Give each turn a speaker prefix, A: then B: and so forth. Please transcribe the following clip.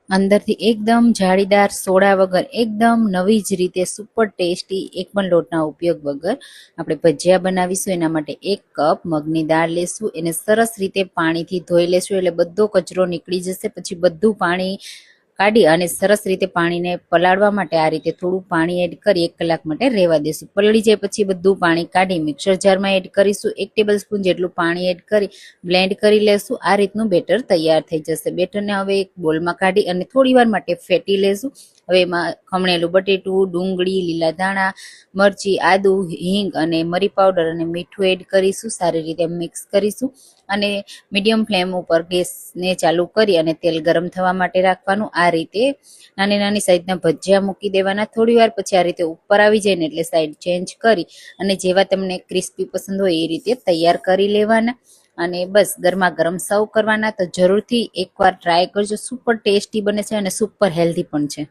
A: અંદરથી એકદમ જાળીદાર, સોડા વગર એકદમ નવી જ રીતે સુપર ટેસ્ટી, એક પણ લોટના ઉપયોગ વગર આપણે ભજીયા બનાવીશું. એના માટે 1 કપ મગની દાળ લેશું, એને સરસ રીતે પાણીથી ધોઈ લેશું એટલે બધો કચરો નીકળી જશે. પછી બધું પાણી કાઢી અને સરસ રીતે પાણીને પલાળવા માટે આ રીતે થોડું પાણી એડ કરી 1 કલાક માટે રહેવા દેશું. પલળી જાય પછી બધું પાણી કાઢી મિક્સર જારમાં એડ કરીશું. 1 ટેબલ સ્પૂન જેટલું પાણી એડ કરી બ્લેન્ડ કરી લેશું. આ રીતનું બેટર તૈયાર થઈ જશે. બેટરને હવે એક બોલમાં કાઢી અને થોડી વાર માટે ફેટી લેશું. હવે એમાં ખમણેલું બટેટું, ડુંગળી, લીલા ધાણા, મરચી, આદુ, હિંગ અને મરી પાવડર અને મીઠું એડ કરીશું. સારી રીતે મિક્સ કરીશું અને મીડિયમ ફ્લેમ ઉપર ગેસને ચાલુ કરી અને તેલ ગરમ થવા માટે રાખવાનું. આ રીતે નાની નાની સાઈઝના ભજીયા મૂકી દેવાના. થોડી વાર પછી આ રીતે ઉપર આવી જાય ને એટલે સાઈડ ચેન્જ કરી અને જેવા તમને ક્રિસ્પી પસંદ હોય એ રીતે તૈયાર કરી લેવાના અને બસ ગરમા ગરમ સર્વ કરવાના. તો જરૂરથી એકવાર ટ્રાય કરજો. સુપર ટેસ્ટી બને છે અને સુપર હેલ્ધી પણ છે.